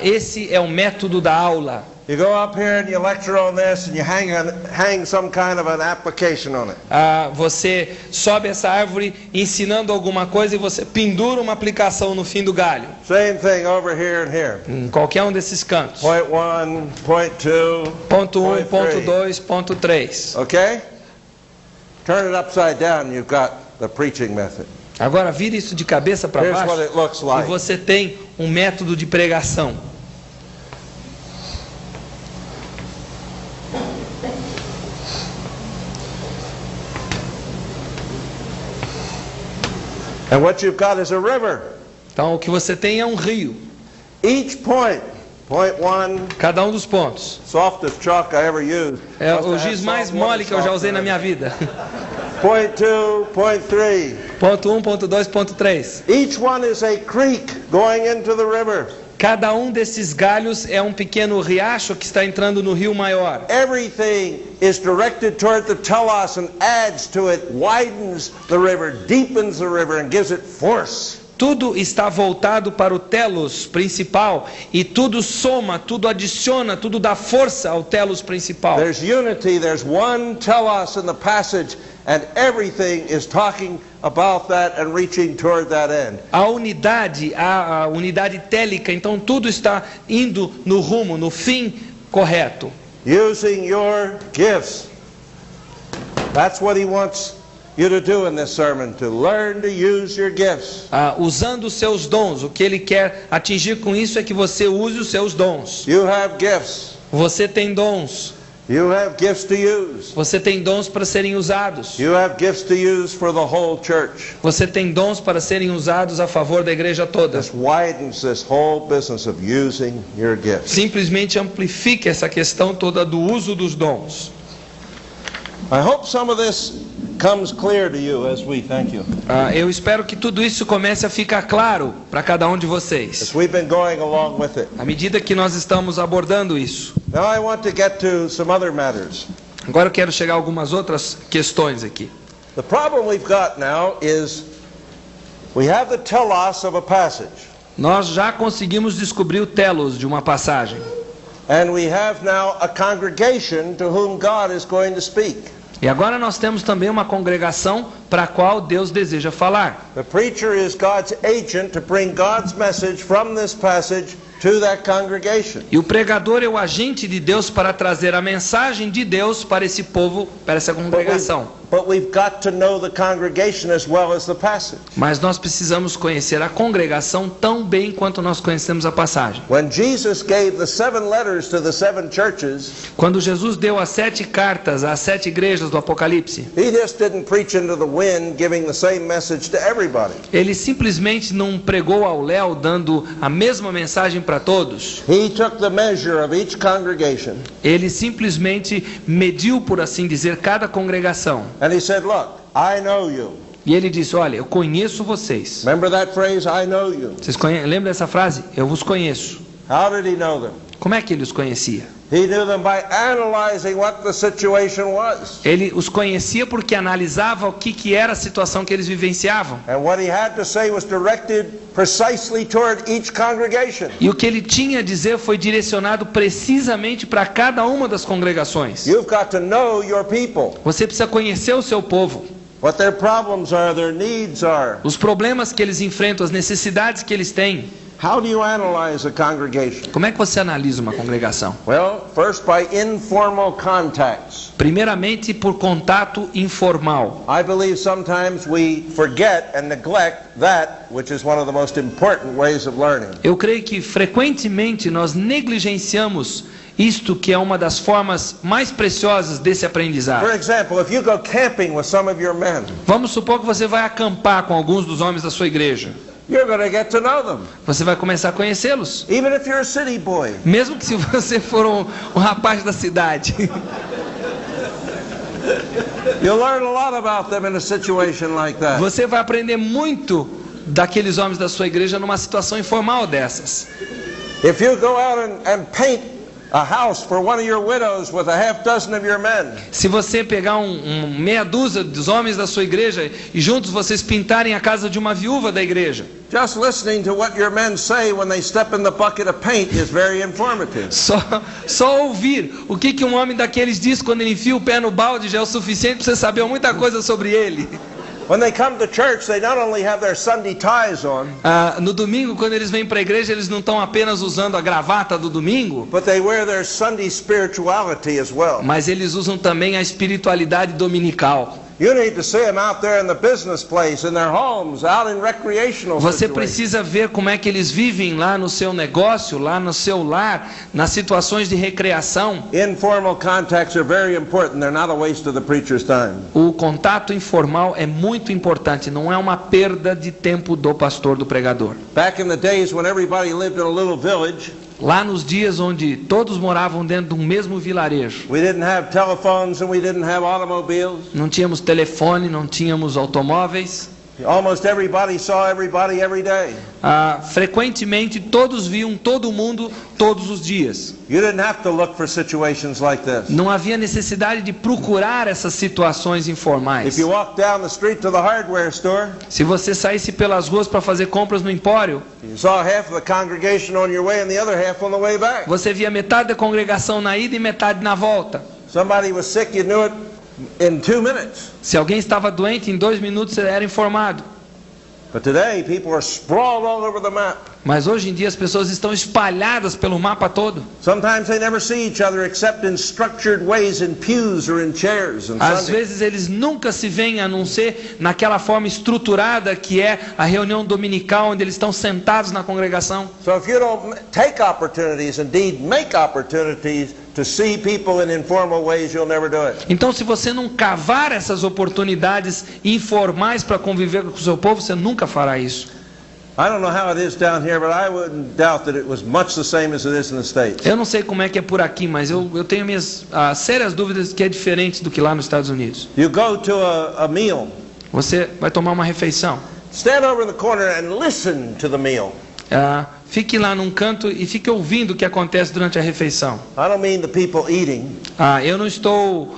Esse é o método da aula. You go up here and you lecture on this and you hang some kind of an application on it. Você sobe essa árvore ensinando alguma coisa e você pendura uma aplicação no fim do galho. Same thing over here and here. Em qualquer um desses cantos. Point 1, point 2, Ponto 1, point ponto 3. 2, ponto 3. Okay? Turn it upside down, you've got the preaching method. Agora vira isso de cabeça para Here's what it baixo looks e like. você tem um método de pregação. And what you've got is a river. Então o que você tem é um rio. Each point, point 1, Cada um dos pontos. softest chalk I ever used. É Must o have giz had mais salt water mole que eu já usei na softener. minha vida. Point 2, point 3. Ponto 1, ponto 2, ponto 3. Each one is a creek going into the river. Cada um desses galhos é um pequeno riacho que está entrando no rio maior. Everything is directed toward the telos and adds to it, widens the river, deepens the river, and gives it force. Tudo está voltado para o telos principal e tudo soma, tudo adiciona, tudo dá força ao telos principal. There's unity, there's one telos in the passage, and everything is talking about that and reaching toward that end. A unidade télica, então tudo está indo no rumo, no fim correto. Using your gifts. That's what he wants you to do in this sermon, to learn to use your gifts. Usando os seus dons, o que ele quer atingir com isso é que você use os seus dons. You have gifts. Você tem dons. You have gifts to use. Você tem dons para serem usados. You have gifts to use for the whole church. Você tem dons para serem usados a favor da igreja toda. This widens this whole business of using your gifts. Simplesmente amplifique essa questão toda do uso dos dons. I hope some of this comes clear to you as we thank you. Eu espero que tudo isso comece a ficar claro para cada um de vocês, As we've been going along with it. à medida que nós estamos abordando isso. Now I want to get to some other matters. Agora eu quero chegar a algumas outras questões aqui. The problem we've got now is we have the telos of a passage. Nós já conseguimos descobrir o telos de uma passagem. And we have now a congregation to whom God is going to speak. E agora nós temos também uma congregação para a qual Deus deseja falar. The preacher is God's agent to bring God's message from this passage to that congregation. E o pregador é o agente de Deus para trazer a mensagem de Deus para esse povo, para essa congregação. but we've got to know the congregation as well as the passage. Mas nós precisamos conhecer a congregação tão bem quanto nós conhecemos a passagem. When Jesus gave the 7 letters to the 7 churches, Quando Jesus deu as 7 cartas às 7 igrejas do Apocalipse, he just didn't preach into the wind giving the same message to everybody. ele simplesmente não pregou ao léu dando a mesma mensagem para todos. He took the measure of each congregation Ele simplesmente mediu, por assim dizer, cada congregação. and he said, look, I know you. E ele disse, olha, eu conheço vocês. Remember that phrase, I know you? Vocês lembram dessa frase? Eu vos conheço. How did he know them? Como é que ele os conhecia? He knew them by analyzing what the situation was. Ele os conhecia porque analisava o que era a situação que eles vivenciavam. And what he had to say was directed precisely toward each congregation. E o que ele tinha a dizer foi direcionado precisamente para cada uma das congregações. You've got to know your people, Você precisa conhecer o seu povo, what their problems are, their needs are. os problemas que eles enfrentam, as necessidades que eles têm. How do you analyze a congregation? Como é que você analisa uma congregação? Well, first by informal contacts. Primeiramente, por contato informal. I believe sometimes we forget and neglect that which is one of the most important ways of learning. Eu creio que frequentemente nós negligenciamos isto que é uma das formas mais preciosas desse aprendizado. For example, if you go camping with some of your men, Vamos supor que você vai acampar com alguns dos homens da sua igreja. you're going to get to know them. Você vai começar a conhecê-los. Even if you're a city boy. Mesmo que se você for um rapaz da cidade. You'll learn a lot about them in a situation like that. Você vai aprender muito daqueles homens da sua igreja numa situação informal dessas. If you go out and paint a house for one of your widows with a half dozen of your men, Se você pegar meia dúzia dos homens da sua igreja e juntos vocês pintarem a casa de uma viúva da igreja, just listening to what your men say when they step in the bucket of paint is very informative. só ouvir o que um homem daqueles diz quando ele enfia o pé no balde já é o suficiente para você saber muita coisa sobre ele. When they come to church, they not only have their Sunday ties on, No domingo, quando eles vêm para a igreja, eles não estão apenas usando a gravata do domingo, but they wear their Sunday spirituality as well. mas eles usam também a espiritualidade dominical. You need to see them out there in the business place, in their homes, out in recreational Você situations. precisa ver como é que eles vivem lá no seu negócio, lá no seu lar, nas situações de recreação. Informal contacts are very important. They're not a waste of the preacher's time. O contato informal é muito importante, não é uma perda de tempo do pastor, do pregador. Back in the days when everybody lived in a little village, Lá nos dias onde todos moravam dentro de um mesmo vilarejo, we didn't have telephones and we didn't have automobiles. não tínhamos telefone, não tínhamos automóveis. Almost everybody saw everybody every day. Frequentemente todos viam todo mundo todos os dias. You didn't have to look for situations like this. Não havia necessidade de procurar essas situações informais. If you walk down the street to the hardware store, Se você saísse pelas ruas para fazer compras no empório, you saw half of the congregation on your way and the other half on the way back. você via metade da congregação na ida e metade na volta. Somebody was sick, you knew it in 2 minutes. Se alguém estava doente, em 2 minutos você era informado. But today, people are sprawled all over the map. Mas hoje em dia as pessoas estão espalhadas pelo mapa todo. Sometimes they never see each other except in structured ways in pews or in chairs on Às Sunday. vezes eles nunca se veem a não ser naquela forma estruturada que é a reunião dominical, onde eles estão sentados na congregação. So if you don't take opportunities, indeed make opportunities to see people in informal ways, you'll never do it. Então, se você não cavar essas oportunidades informais para conviver com o seu povo, você nunca fará isso. I don't know how it is down here, but I wouldn't doubt that it was much the same as it is in the States. Eu não sei como é que é por aqui, mas eu tenho minhas sérias dúvidas que é diferente do que lá nos Estados Unidos. You go to a meal, Você vai tomar uma refeição. stand over in the corner and listen to the meal. Fique lá num canto e fique ouvindo o que acontece durante a refeição. I don't mean the people eating. Eu não estou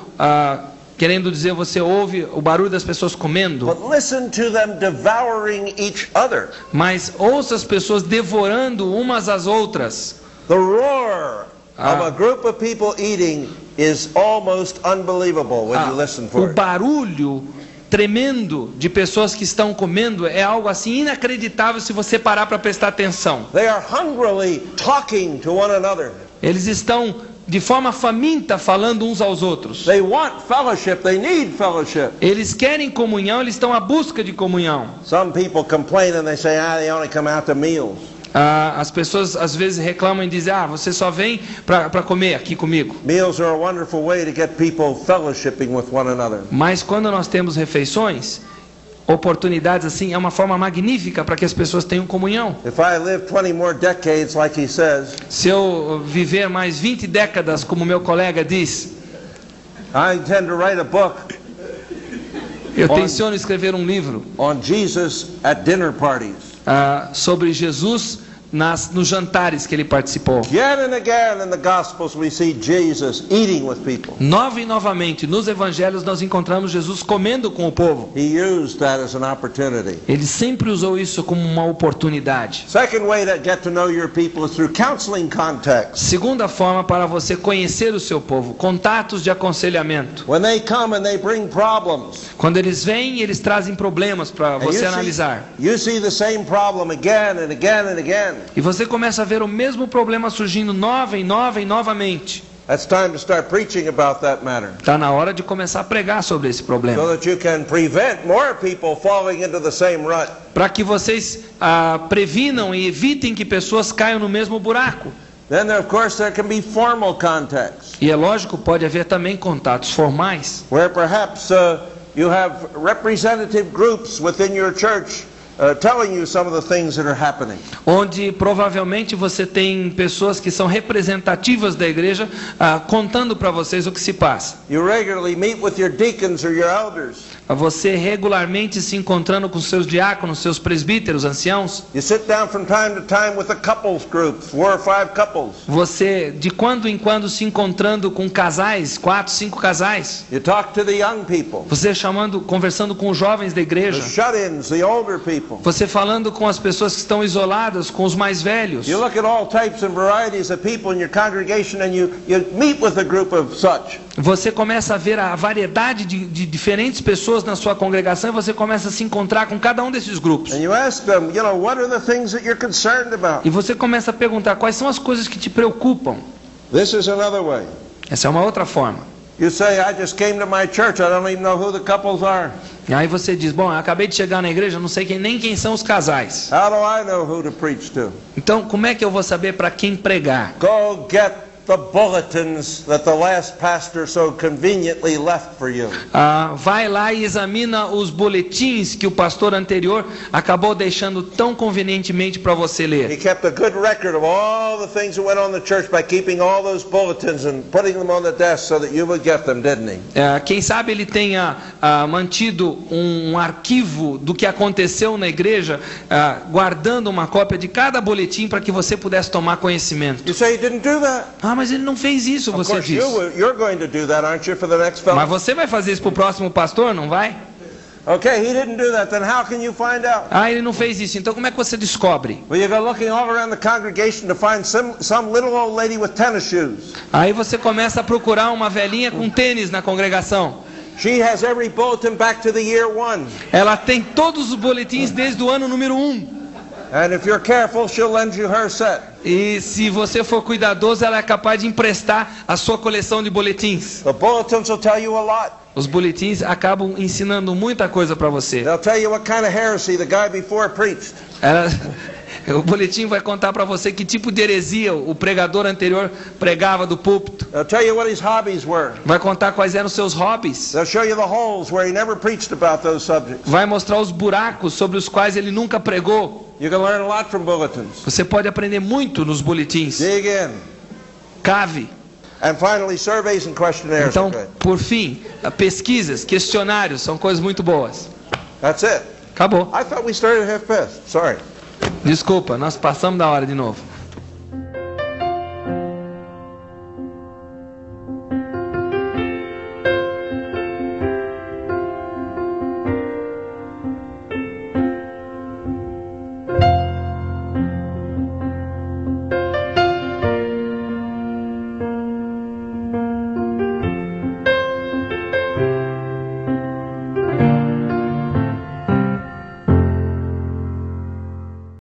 querendo dizer você ouve o barulho das pessoas comendo, But listen to them devouring each other. mas ouça as pessoas devorando umas às outras. The roar of a group of people eating is almost unbelievable when you listen for O it. barulho tremendo de pessoas que estão comendo é algo assim inacreditável se você parar para prestar atenção. They are hungrily talking to one another. Eles estão de forma faminta falando uns aos outros. They want fellowship. They need fellowship. Eles querem comunhão, eles estão à busca de comunhão. Some people complain and they say, they only come out to meals. As pessoas às vezes reclamam e dizem, você só vem para comer aqui comigo. Meals are a wonderful way to get people fellowshipping with one another. Mas quando nós temos refeições, oportunidades assim, é uma forma magnífica para que as pessoas tenham comunhão. If I live 20 more decades, like he says, Se eu viver mais 20 décadas, como meu colega diz, I intend to write a book eu tenciono escrever um livro on Jesus at dinner parties. sobre Jesus nos jantares que ele participou. Again and again in the Gospels we see Jesus eating with people. Nova e novamente, nos evangelhos nós encontramos Jesus comendo com o povo. He used that as an opportunity. Ele sempre usou isso como uma oportunidade. Second way to get to know your people is through counseling context. Segunda forma para você conhecer o seu povo, contatos de aconselhamento. When they come and they bring problems, Quando eles vêm, eles trazem problemas para você analisar. you see the same problem again and again and again. E você começa a ver o mesmo problema surgindo nova e novamente. That's time to start preaching about that matter. Está na hora de começar a pregar sobre esse problema. So that you can prevent more people falling into the same rut. Para que vocês previnam e evitem que pessoas caiam no mesmo buraco. Then, of course, there can be formal contacts, E é lógico, pode haver também contatos formais, where perhaps you have representative groups within your church telling you some of the things that are happening. onde provavelmente você tem pessoas que são representativas da igreja contando para vocês o que se passa. You regularly meet with your deacons or your elders. Você regularmente se encontrando com seus diáconos, seus presbíteros, anciãos. You sit down from time to time with a couples group, 4 or 5 couples. Você, de quando em quando, se encontrando com casais, 4, 5 casais. You talk to the young people, Você conversando com os jovens da the igreja. shut-ins, the older people. Você falando com as pessoas que estão isoladas, com os mais velhos. You look at all types and varieties of people in your congregation and you meet with a group of such. Você começa a ver a variedade de diferentes pessoas na sua congregação e você começa a se encontrar com cada um desses grupos. And you ask them, what are the things that you're concerned about? E você começa a perguntar quais são as coisas que te preocupam. This is another way. Essa é uma outra forma. You say, I just came to my church, I don't even know who the couples are. E aí você diz, eu acabei de chegar na igreja, não sei nem quem são os casais. How do I know who to preach to? Então, como é que eu vou saber para quem pregar? Go get the bulletins that the last pastor so conveniently left for you. Vai lá e examina os boletins que o pastor anterior acabou deixando tão convenientemente para você He ler. kept a good record of all the things that went on in the church by keeping all those bulletins and putting them on the desk so that you would get them, didn't he? Quem sabe ele tenha mantido um arquivo do que aconteceu na igreja, guardando uma cópia de cada boletim para que você pudesse tomar conhecimento. You say he didn't do that? Mas ele não fez isso, Of você course, diz. you're going to do that, aren't you, for the next Mas fellow? você vai fazer isso para o próximo pastor, não vai? Okay, he didn't do that. Then how can you find out? Ele não fez isso. Então como é que você descobre? Well, you go looking all around the congregation to find some little old lady with tennis shoes. Aí você começa a procurar uma velhinha com tênis na congregação. She has every bulletin back to the year 1. Ela tem todos os boletins desde o ano número 1. And if you're careful, she'll lend you her set. E se você for cuidadoso, ela é capaz de emprestar a sua coleção de boletins. The bulletins will tell you a lot. Os boletins acabam ensinando muita coisa para você. They'll tell you what kind of heresy the guy before preached. O boletim vai contar para você que tipo de heresia o pregador anterior pregava do púlpito. They'll tell you what his hobbies were. Vai contar quais eram os seus hobbies. They'll show you the holes where he never preached about those subjects. Vai mostrar os buracos sobre os quais ele nunca pregou. You can learn a lot from bulletins. Você pode aprender muito nos boletins. Dig in. Cave. And finally, surveys and questionnaires. Então, are good. por fim, pesquisas, questionários são coisas muito boas. That's it. Acabou. I thought we started at 5:30. Sorry. Desculpa, nós passamos da hora de novo.